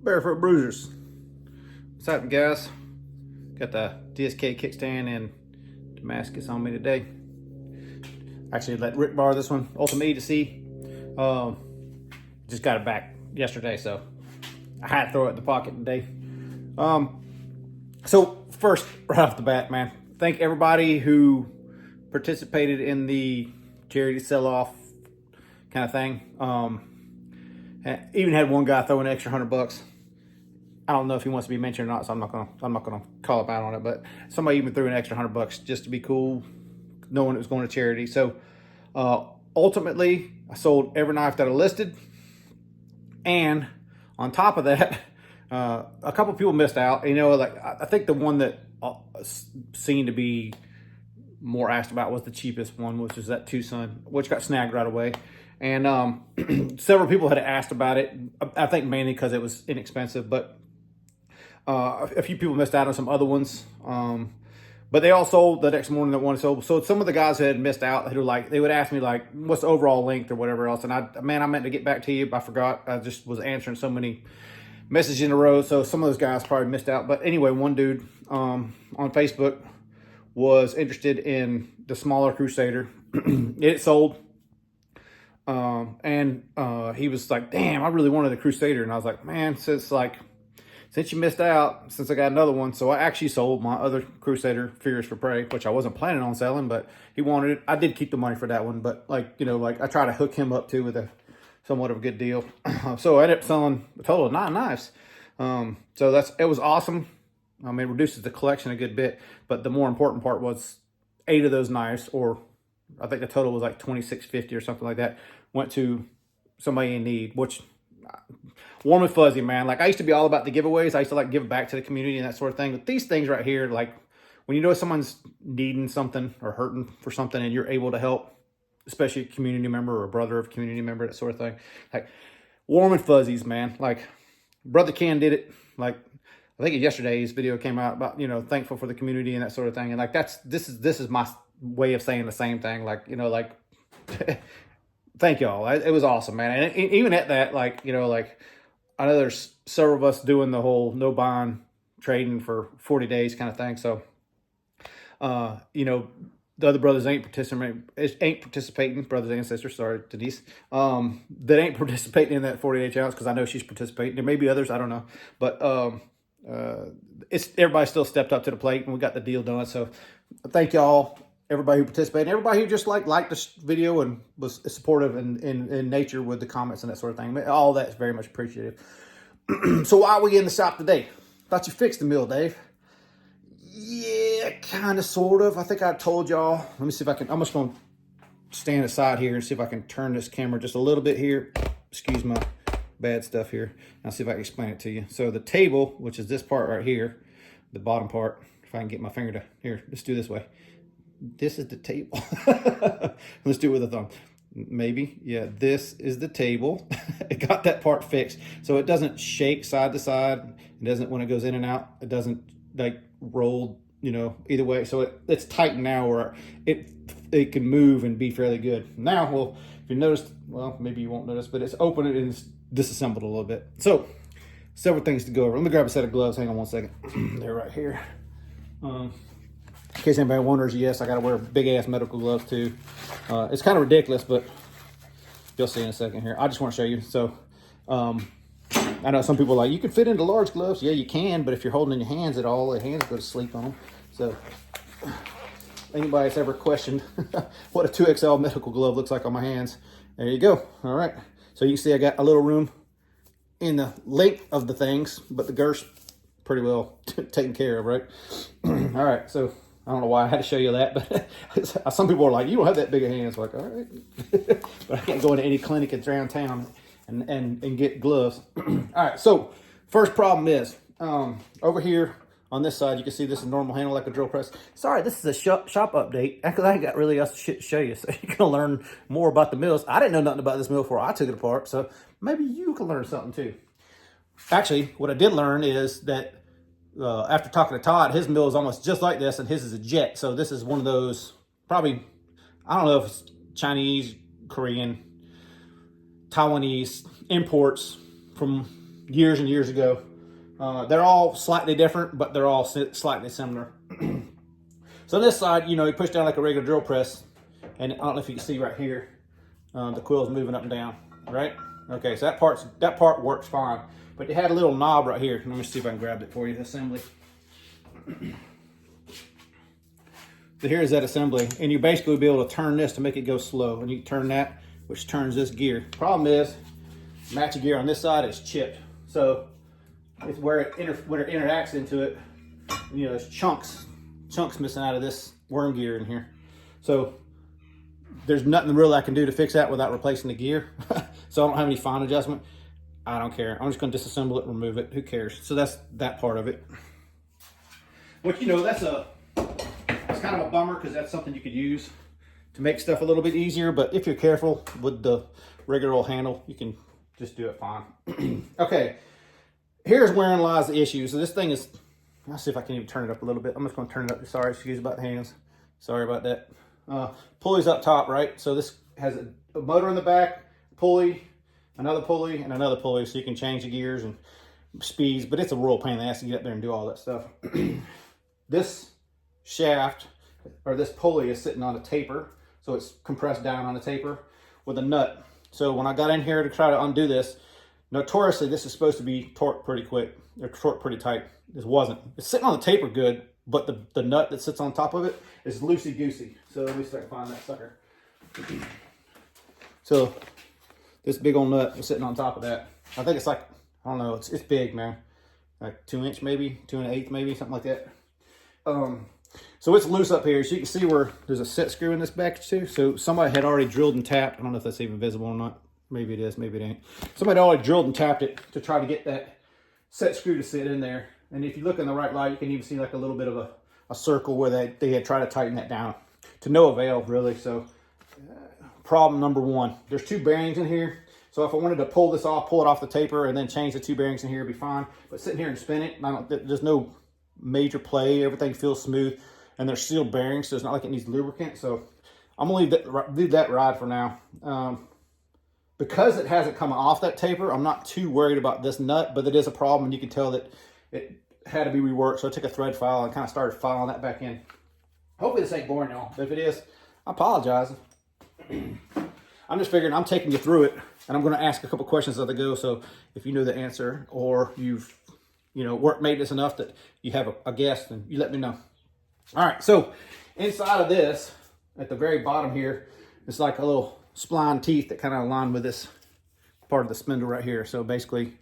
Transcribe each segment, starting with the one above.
Barefoot Bruisers. What's happening, guys? Got the DSK kickstand and Damascus on me today. Actually, let Rick borrow this one. Ultimate E to C. Just got it back yesterday, so I had to throw it in the pocket today. So first, right off the bat, man, thank everybody who participated in the charity sell-off kind of thing. Even had one guy throw an extra $100. I don't know if he wants to be mentioned or not, so I'm not gonna call him out on it. But somebody even threw an extra $100 just to be cool, knowing it was going to charity. So ultimately, I sold every knife that I listed, and on top of that, a couple people missed out. You know, like I think the one that seemed to be more asked about was the cheapest one, which is that Tucson, which got snagged right away. And several people had asked about it. I think mainly because it was inexpensive, but a few people missed out on some other ones. But they all sold the next morning that one sold. So some of the guys had missed out, who like, they would ask me like, what's the overall length or whatever else. And I meant to get back to you, but I forgot. I just was answering so many messages in a row. So some of those guys probably missed out. But anyway, one dude on Facebook was interested in the smaller Crusader. It sold. He was like, damn, I really wanted the Crusader. And I was like, man, since you missed out, since I got another one. So I actually sold my other Crusader, Furious for Prey, which I wasn't planning on selling, but he wanted it. I did keep the money for that one, but I try to hook him up too with a somewhat of a good deal. So I ended up selling a total of 9 knives. So it was awesome. I mean, it reduces the collection a good bit, but the more important part was 8 of those knives, or I think the total was like $26.50 or something like that, went to somebody in need, which warm and fuzzy, man. Like I used to be all about the giveaways. I used to like give back to the community and that sort of thing. But these things right here, like when you know someone's needing something or hurting for something and you're able to help, especially a community member or a brother of a community member, that sort of thing, like warm and fuzzies, man. Like Brother Ken did it. Like I think yesterday's video came out about, thankful for the community and that sort of thing. And like this is my way of saying the same thing. Like, thank y'all. It was awesome, man. And even at that, I know there's several of us doing the whole no bond trading for 40 days kind of thing. So, the other brothers ain't participating, brothers and sisters, sorry, Denise, that ain't participating in that 40-day challenge, because I know she's participating. There may be others, I don't know. But everybody still stepped up to the plate, and we got the deal done. So thank y'all, everybody who participated, everybody who just liked this video and was supportive in nature with the comments and that sort of thing. All that's very much appreciated. So why are we in the shop today? Thought you fixed the mill, Dave. Yeah, kind of, sort of. I think I told y'all. Let me see if I can. I'm just going to stand aside here and see if I can turn this camera just a little bit here. Excuse my bad stuff here. I'll see if I can explain it to you. So the table, which is this part right here, the bottom part, if I can get my finger to, here, let's do it this way. This is the table. Let's do it with a thumb. Maybe. Yeah, this is the table. It got that part fixed. So it doesn't shake side to side. It doesn't, when it goes in and out, it doesn't like roll, either way. So it's tight now where it can move and be fairly good. Now, well, if you noticed, well, maybe you won't notice, but it's open and it's disassembled a little bit. So several things to go over. Let me grab a set of gloves. Hang on one second. They're right here. In case anybody wonders, yes, I got to wear big-ass medical gloves too. It's kind of ridiculous, but you'll see in a second here. I just want to show you. So I know some people are like, you can fit into large gloves. Yeah, you can, but if you're holding in your hands at all, the hands go to sleep on them. So anybody that's ever questioned what a 2XL medical glove looks like on my hands, there you go. All right. So you can see I got a little room in the length of the things, but the girth's pretty well taken care of, right? All right, so I don't know why I had to show you that, but some people are like, you don't have that big of hands. Like, all right. But I can't go into any clinic around town and get gloves. All right, so first problem is, over here on this side, you can see this is a normal handle like a drill press. Sorry, this is a shop update, because I ain't got really else shit to show you, so you're gonna learn more about the mills. I didn't know nothing about this mill before I took it apart, so maybe you can learn something too. Actually, what I did learn is that after talking to Todd, his mill is almost just like this, and his is a jet. So this is one of those, probably, I don't know if it's Chinese, Korean, Taiwanese imports from years and years ago. They're all slightly different, but they're all slightly similar. So on this side, you know, you push down like a regular drill press, and I don't know if you can see right here, the quill's moving up and down, right? Okay, so that part works fine, but it had a little knob right here. Let me see if I can grab it for you, the assembly. So here's that assembly, and you basically be able to turn this to make it go slow, and you turn that, which turns this gear. Problem is, matching gear on this side is chipped, so it's where it interacts into it. You know, there's chunks missing out of this worm gear in here. So there's nothing real I can do to fix that without replacing the gear. So I don't have any fine adjustment. I don't care. I'm just going to disassemble it and remove it. Who cares? So that's that part of it. Which, you know, that's kind of a bummer, because that's something you could use to make stuff a little bit easier. But if you're careful with the regular old handle, you can just do it fine. Okay, here's wherein lies the issue. So this thing is, let's see if I can even turn it up a little bit. I'm just going to turn it up. Sorry, excuse about the hands. Sorry about that. Pulley's up top, right? So this has a motor in the back, pulley, another pulley, and another pulley, so you can change the gears and speeds. But it's a real pain in the ass to get up there and do all that stuff. This shaft, or this pulley, is sitting on a taper, so it's compressed down on a taper with a nut. So when I got in here to try to undo this, notoriously this is supposed to be torqued pretty quick, or torqued pretty tight. This wasn't. It's sitting on the taper good, but the nut that sits on top of it is loosey-goosey. So let me see if I can find that sucker. So this big old nut is sitting on top of that. I think it's like, I don't know, it's big, man. Like 2 inch maybe, 2 1/8 maybe, something like that. So it's loose up here. So you can see where there's a set screw in this back too. So somebody had already drilled and tapped. I don't know if that's even visible or not. Maybe it is, maybe it ain't. Somebody already drilled and tapped it to try to get that set screw to sit in there. And if you look in the right light, you can even see like a little bit of a circle where they had tried to tighten that down. To no avail, really. So problem number one, there's 2 bearings in here. So if I wanted to pull this off, pull it off the taper, and then change the 2 bearings in here, it'd be fine. But sitting here and spin it, there's no major play. Everything feels smooth, and they're sealed bearings, so it's not like it needs lubricant. So I'm gonna leave that ride for now. Because it hasn't come off that taper, I'm not too worried about this nut, but it is a problem, and you can tell that it had to be reworked. So I took a thread file and kind of started filing that back in. Hopefully this ain't boring, y'all. But if it is, I apologize. I'm just figuring I'm taking you through it, and I'm going to ask a couple questions as I go. So if you know the answer, or you've, you know, made this enough that you have a guess, then you let me know. All right, so inside of this, at the very bottom here, it's like a little spline teeth that kind of align with this part of the spindle right here. So basically,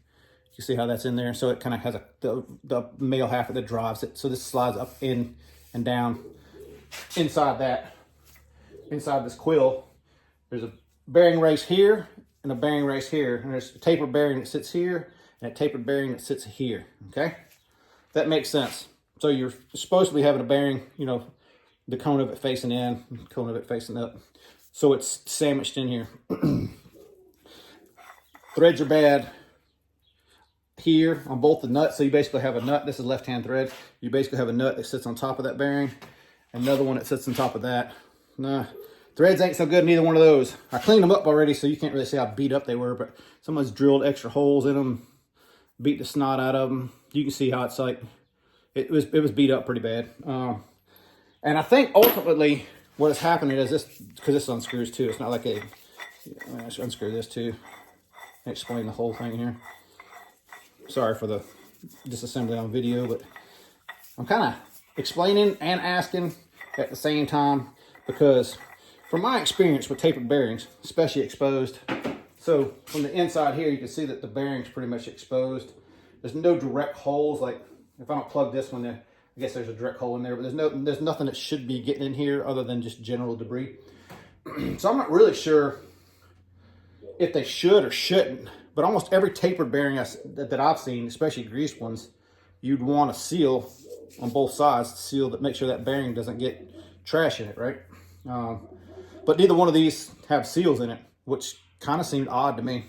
you see how that's in there. So it kind of has the male half that drives it. So this slides up in and down inside this quill. There's a bearing race here and a bearing race here. And there's a taper bearing that sits here and a taper bearing that sits here, okay? That makes sense. So you're supposed to be having a bearing, you know, the cone of it facing in, cone of it facing up. So it's sandwiched in here. Threads are bad here on both the nuts. So you basically have a nut. This is left-hand thread. You basically have a nut that sits on top of that bearing. Another one that sits on top of that. Nah, threads ain't so good in either one of those. I cleaned them up already, so you can't really see how beat up they were, but someone's drilled extra holes in them, beat the snot out of them. You can see how it's like, it was beat up pretty bad. And I think ultimately what is happening is this, because this unscrews too. It's not like I should unscrew this too. Explain the whole thing here. Sorry for the disassembly on video, but I'm kind of explaining and asking at the same time, because from my experience with tapered bearings, especially exposed, so from the inside here, you can see that the bearing's pretty much exposed. There's no direct holes. Like if I don't plug this one there, I guess there's a direct hole in there, but there's nothing that should be getting in here other than just general debris. So I'm not really sure if they should or shouldn't, but almost every tapered bearing that I've seen, especially greased ones, you'd want to seal on both sides to seal that, make sure that bearing doesn't get trash in it, right? But neither one of these have seals in it, which kind of seemed odd to me.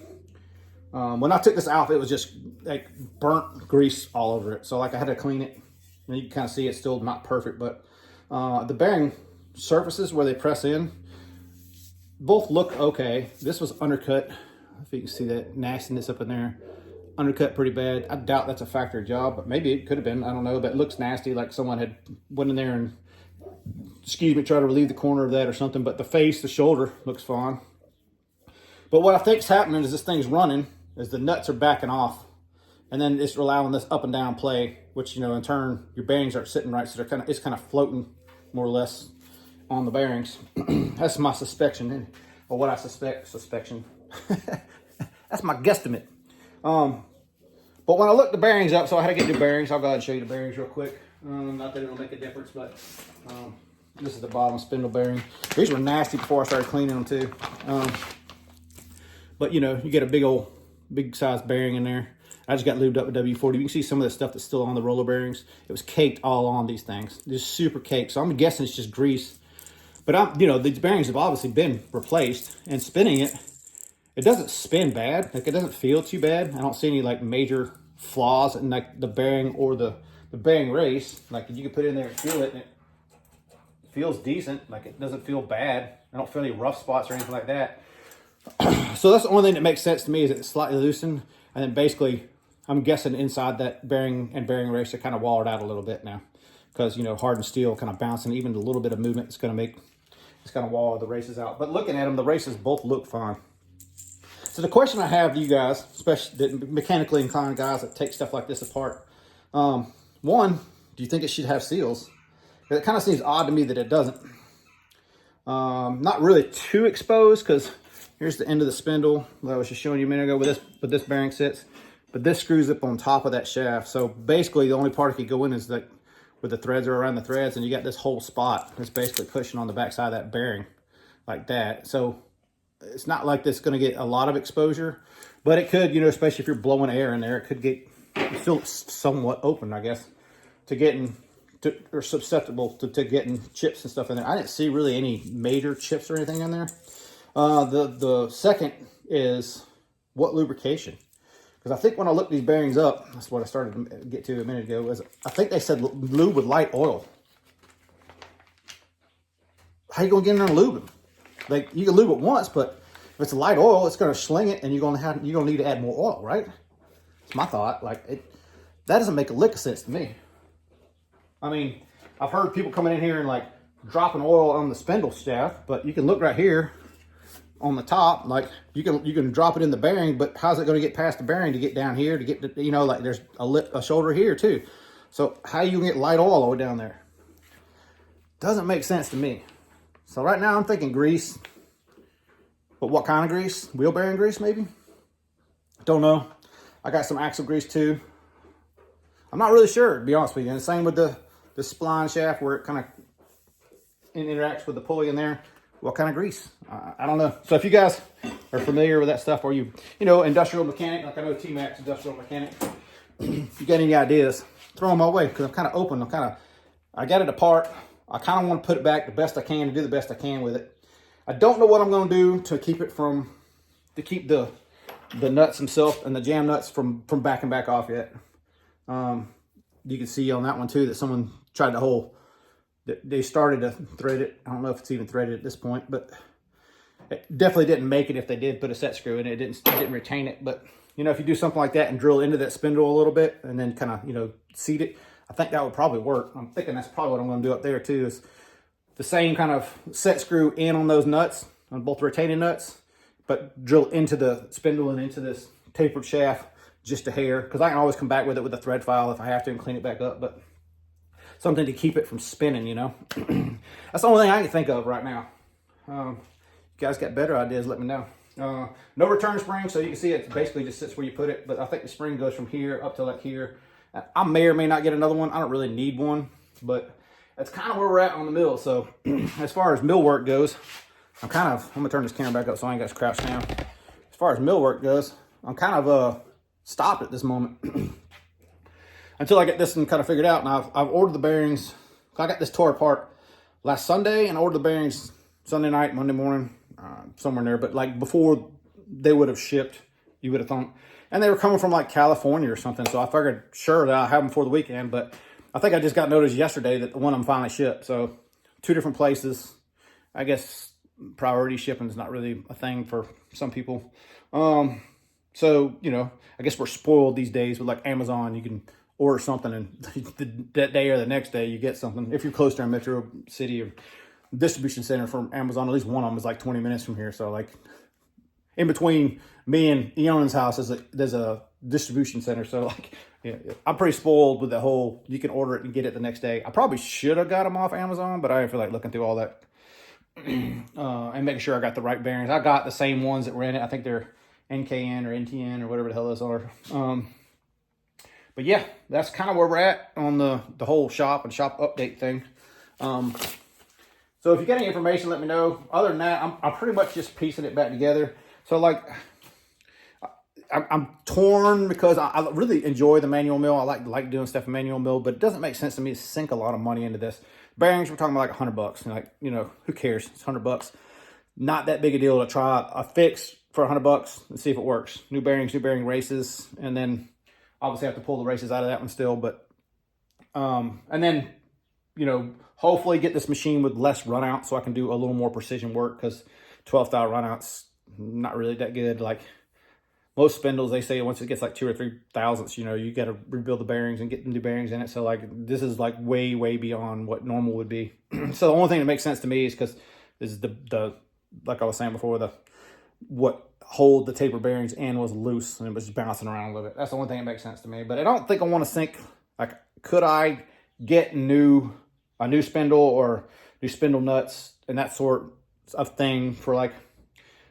When I took this out, it was just like burnt grease all over it. So like I had to clean it. And you can kind of see it's still not perfect, but the bearing surfaces where they press in, both look okay. This was undercut. If you can see that nastiness up in there. undercut pretty bad. I doubt that's a factory job, but maybe it could have been. I don't know, but it looks nasty, like someone had went in there and, excuse me, try to relieve the corner of that or something. But the face, the shoulder looks fine. But what I think's happening is this thing's running, is the nuts are backing off, and then it's allowing this up and down play, which, you know, in turn your bearings aren't sitting right, so it's kind of floating more or less on the bearings. That's my suspicion, or what I suspicion. That's my guesstimate. But when I looked the bearings up, so I had to get new bearings. I'll go ahead and show you the bearings real quick. Not that it'll make a difference, but this is the bottom spindle bearing. These were nasty before I started cleaning them too. But you know, you get a big size bearing in there. I just got lubed up with W40. You can see some of the stuff that's still on the roller bearings. It was caked all on these things, just super caked. So I'm guessing it's just grease. But you know, these bearings have obviously been replaced, and spinning it, it doesn't spin bad. Like, it doesn't feel too bad. I don't see any like major flaws in like the bearing or the bearing race. Like, you can put it in there and feel it, and it feels decent. Like, it doesn't feel bad. I don't feel any rough spots or anything like that. So that's the only thing that makes sense to me, is it's slightly loosened, and then basically I'm guessing inside that bearing and bearing race are kind of walled out a little bit now, because, you know, hardened steel kind of bouncing, even a little bit of movement, it's going to wall the races out. But looking at them, the races both look fine. So the question I have to you guys, especially the mechanically inclined guys that take stuff like this apart, one, do you think it should have seals? It kind of seems odd to me that it doesn't. Not really too exposed, because here's the end of the spindle that I was just showing you a minute ago where this bearing sits. But this screws up on top of that shaft. So basically the only part it could go in is like where the threads are around the threads, and you got this whole spot that's basically pushing on the back side of that bearing like that. So it's not like this is going to get a lot of exposure, but it could, you know, especially if you're blowing air in there, it could get still somewhat open, I guess, to getting or susceptible to getting chips and stuff in there. I didn't see really any major chips or anything in there. The second is what lubrication. Because I think when I looked these bearings up, that's what I started to get to a minute ago, was I think they said lube with light oil. How you gonna get in there and lube them? Like, you can lube it once, but if it's a light oil, it's gonna sling it, and you're gonna need to add more oil, right? It's my thought. Like, that doesn't make a lick of sense to me. I mean, I've heard people coming in here and like dropping oil on the spindle shaft, but you can look right here on the top, like you can drop it in the bearing, but how's it going to get past the bearing to get down here to get to, you know, like there's a shoulder here too. So how you get light oil all the way down there? Doesn't make sense to me. So right now I'm thinking grease, but what kind of grease? Wheel bearing grease maybe? Don't know. I got some axle grease too. I'm not really sure, to be honest with you. And the same with the spline shaft, where it kind of interacts with the pulley in there. What kind of grease? I don't know. So if you guys are familiar with that stuff, or you know, industrial mechanic, like I know T-Mac's industrial mechanic, if you got any ideas, throw them my way, because I'm kind of open. I got it apart. I kind of want to put it back the best I can, to do the best I can with it. I don't know what I'm going to do to keep the nuts themselves and the jam nuts from backing back off yet. You can see on that one too that someone tried they started to thread it. I don't know if it's even threaded at this point, but it definitely didn't make it if they did put a set screw in it. It didn't retain it. But, you know, if you do something like that and drill into that spindle a little bit and then kind of, you know, seat it, I think that would probably work. I'm thinking that's probably what I'm going to do up there too, is the same kind of set screw in on those nuts, on both retaining nuts, but drill into the spindle and into this tapered shaft just a hair, because I can always come back with it with a thread file if I have to and clean it back up. But something to keep it from spinning, you know. That's the only thing I can think of right now. You guys got better ideas, let me know. No return spring, so you can see it basically just sits where you put it, but I think the spring goes from here up to like here. I may or may not get another one. I don't really need one, but that's kind of where we're at on the mill. So as far as mill work goes, I'm gonna turn this camera back up so I ain't got to crouch down. As far as mill work goes, I'm kind of stopped at this moment. Until I get this one kind of figured out. And I've ordered the bearings. I got this tore apart last Sunday and ordered the bearings Sunday night, Monday morning, somewhere in there. But like before they would have shipped, you would have thought. And they were coming from like California or something. So I figured sure that I'll have them for the weekend. But I think I just got notice yesterday that the one of them finally shipped. So 2 different places. I guess priority shipping is not really a thing for some people. So So, you know, I guess we're spoiled these days with like Amazon. You can order something and that day or the next day you get something. If you're close to a metro city or distribution center from Amazon, at least one of them is like 20 minutes from here. So like in between me and Eon's house there's a distribution center. So like, yeah, I'm pretty spoiled with the whole, you can order it and get it the next day. I probably should have got them off Amazon, but I didn't feel like looking through all that and making sure I got the right bearings. I got the same ones that were in it. I think they're NKN or NTN or whatever the hell those are. But yeah, that's kind of where we're at on the whole shop and shop update thing. So if you get any information, let me know. Other than that, I'm pretty much just piecing it back together. So like, I'm torn because I really enjoy the manual mill. I like doing stuff in manual mill, but it doesn't make sense to me to sink a lot of money into this. Bearings, we're talking about like $100. Like, you know, who cares? It's $100. Not that big a deal to try a fix for $100 and see if it works. New bearings, new bearing races, and then obviously have to pull the races out of that one still. But and then, you know, hopefully get this machine with less runouts so I can do a little more precision work, because 12-thou runouts not really that good. Like most spindles, they say once it gets like 2 or 3 thousandths, you know, you got to rebuild the bearings and get new bearings in it. So like this is like way beyond what normal would be. So the only thing that makes sense to me is because this is the like I was saying before, what hold the taper bearings in was loose and it was just bouncing around a little bit. That's the only thing that makes sense to me. But I don't think I want to sink. Like, could I get a new spindle or new spindle nuts and that sort of thing for like,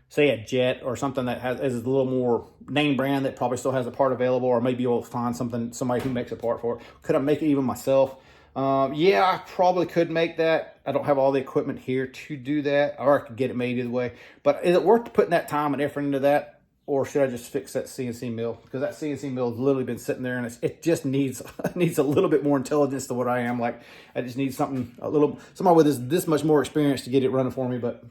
say a Jet or something that is a little more name brand that probably still has a part available, or maybe you'll find somebody who makes a part for it. Could I make it even myself? Yeah, I probably could make that. I don't have all the equipment here to do that, or I could get it made either way. But is it worth putting that time and effort into that, or should I just fix that CNC mill? Because that CNC mill has literally been sitting there, and it just needs a little bit more intelligence to what I am. Like, I just need somebody with this much more experience to get it running for me. But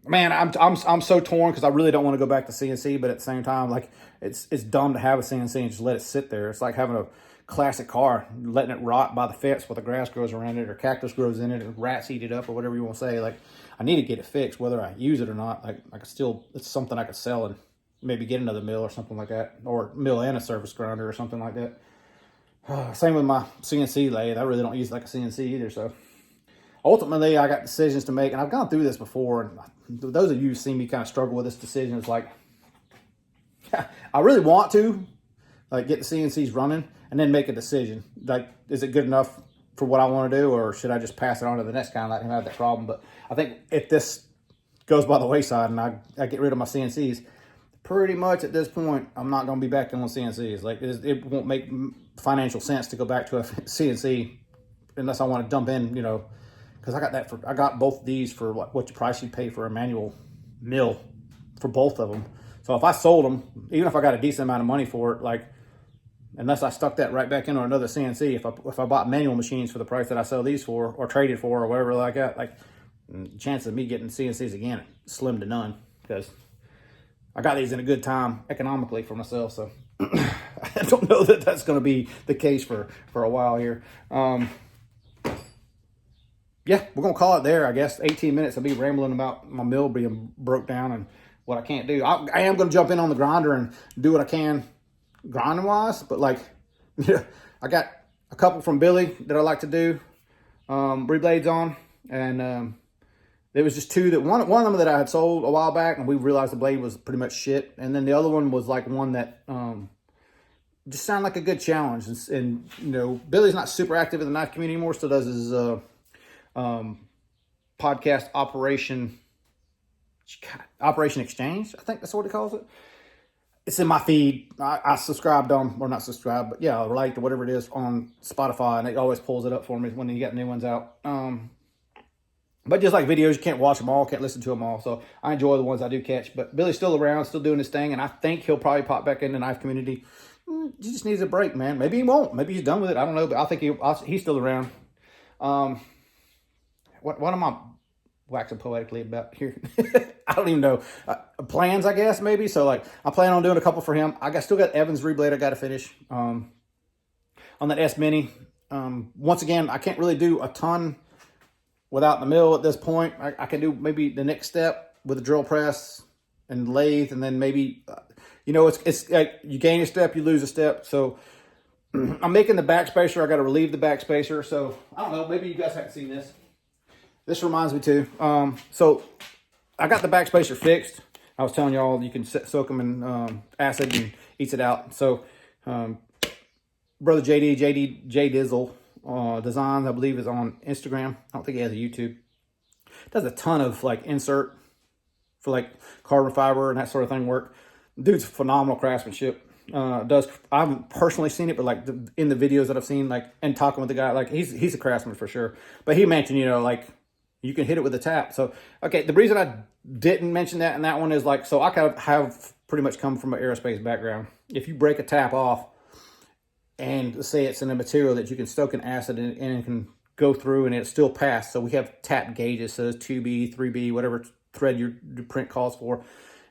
man, I'm so torn because I really don't want to go back to CNC, but at the same time, like it's dumb to have a CNC and just let it sit there. It's like having a classic car, letting it rot by the fence while the grass grows around it or cactus grows in it or rats eat it up or whatever you want to say. Like, I need to get it fixed whether I use it or not. Like, I could still, it's something I could sell and maybe get another mill or something like that, or mill and a surface grinder or something like that. Same with my CNC lathe. I really don't use like a CNC either. So ultimately, I got decisions to make, and I've gone through this before. And those of you who see me kind of struggle with this decision, it's like, I really want to like get the CNCs running and then make a decision. Like, is it good enough for what I want to do, or should I just pass it on to the next guy and let him have that problem? But I think if this goes by the wayside and I get rid of my CNCs, pretty much at this point, I'm not going to be back on CNCs. Like, it won't make financial sense to go back to a CNC unless I want to dump in, you know, because I got both of these for what price you pay for a manual mill for both of them. So if I sold them, even if I got a decent amount of money for it, like, unless I stuck that right back into another CNC, if I bought manual machines for the price that I sell these for, or traded for, or whatever like that, like, the chances of me getting CNCs again slim to none, because I got these in a good time economically for myself. So I don't know that that's going to be the case for a while here. Yeah, we're going to call it there, I guess. 18 minutes of me rambling about my mill being broke down and what I can't do. I am going to jump in on the grinder and do what I can grinding wise, but like, yeah, I got a couple from Billy that I like to do reblades on, and there was just two that one of them that I had sold a while back, and we realized the blade was pretty much shit, and then the other one was like one that just sounded like a good challenge. And you know, Billy's not super active in the knife community anymore, still does his podcast Operation Exchange, I think that's what he calls it. It's in my feed. I subscribed on, or not subscribed, but yeah, liked or whatever it is on Spotify, and it always pulls it up for me when you get new ones out. But just like videos, you can't watch them all, can't listen to them all. So I enjoy the ones I do catch. But Billy's still around, still doing his thing, and I think he'll probably pop back in the knife community. He just needs a break, man. Maybe he won't. Maybe he's done with it. I don't know, but I think he's still around. What am I waxing poetically about here? I don't even know. Plans, I guess, maybe. So, like, I plan on doing a couple for him. Still got Evan's reblade I got to finish on that S Mini. Once again, I can't really do a ton without the mill at this point. I can do maybe the next step with the drill press and lathe, and then maybe, you know, it's like you gain a step, you lose a step. So I'm making the backspacer. I got to relieve the backspacer. So I don't know, maybe you guys haven't seen this. This reminds me too. So I got the backspacer fixed. I was telling y'all you can soak them in acid and eats it out. So brother J Dizzle Designs, I believe, is on Instagram. I don't think he has a YouTube. Does a ton of like insert for like carbon fiber and that sort of thing work. Dude's phenomenal craftsmanship. I haven't personally seen it, but like in the videos that I've seen, like, and talking with the guy, like he's a craftsman for sure. But he mentioned, you know, like you can hit it with a tap. So okay, the reason I didn't mention that in that one is like, so I kind of have pretty much come from an aerospace background. If you break a tap off, and say it's in a material that you can soak in acid and it can go through and it still pass. So we have tap gauges, so it's 2B, 3B, whatever thread your print calls for.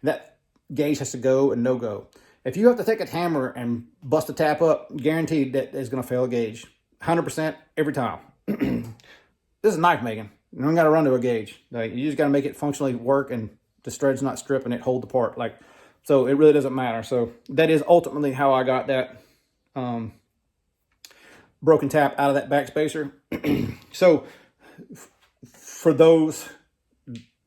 That gauge has to go and no go. If you have to take a hammer and bust a tap up, guaranteed that is going to fail a gauge. 100% every time. This is knife making. You don't got to run to a gauge. Like, you just got to make it functionally work and the thread's not stripping it, hold the part. Like, so it really doesn't matter. So that is ultimately how I got that broken tap out of that backspacer. So for those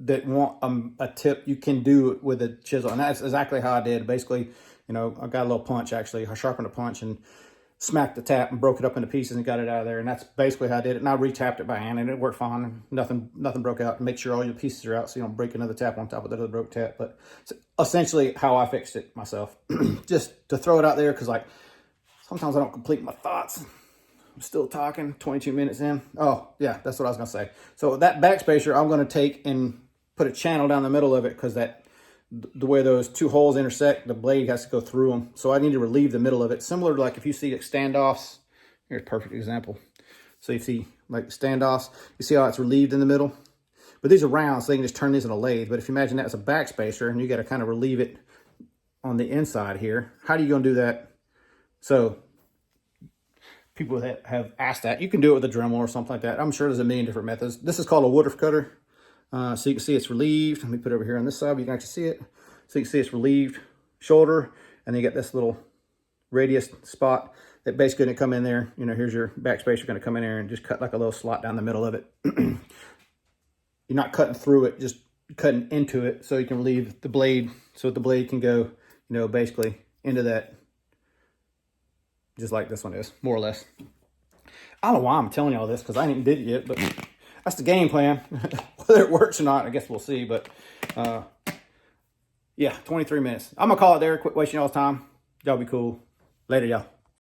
that want a tip, you can do it with a chisel, and that's exactly how I did. Basically, you know, I got a little punch. Actually, I sharpened a punch and smacked the tap and broke it up into pieces and got it out of there. And that's basically how I did it. And I re-tapped it by hand, and it worked fine. Nothing broke out. Make sure all your pieces are out so you don't break another tap on top of the other broke tap. But it's essentially how I fixed it myself. Just to throw it out there, because like sometimes I don't complete my thoughts. I'm still talking, 22 minutes in. Oh, yeah, that's what I was going to say. So that backspacer, I'm going to take and put a channel down the middle of it, because the way those two holes intersect, the blade has to go through them. So I need to relieve the middle of it. Similar to like if you see like standoffs. Here's a perfect example. So you see like standoffs, you see how it's relieved in the middle? But these are round, so they can just turn these in a lathe. But if you imagine that as a backspacer, and you got to kind of relieve it on the inside here, how are you going to do that? So people that have asked that, you can do it with a Dremel or something like that. I'm sure there's a million different methods. This is called a Woodruff cutter. So you can see it's relieved. Let me put it over here on this side, but you can actually see it. So you can see it's relieved shoulder, and then you get this little radius spot that basically going to come in there. You know, here's your backspacer going to come in there and just cut like a little slot down the middle of it. You're not cutting through it, just cutting into it, so you can relieve the blade, so the blade can go, you know, basically into that, just like this one is, more or less. I don't know why I'm telling you all this, because I ain't did it yet, but that's the game plan. Whether it works or not, I guess we'll see. But yeah, 23 minutes. I'm going to call it there. Quit wasting y'all's time. Y'all be cool. Later, y'all.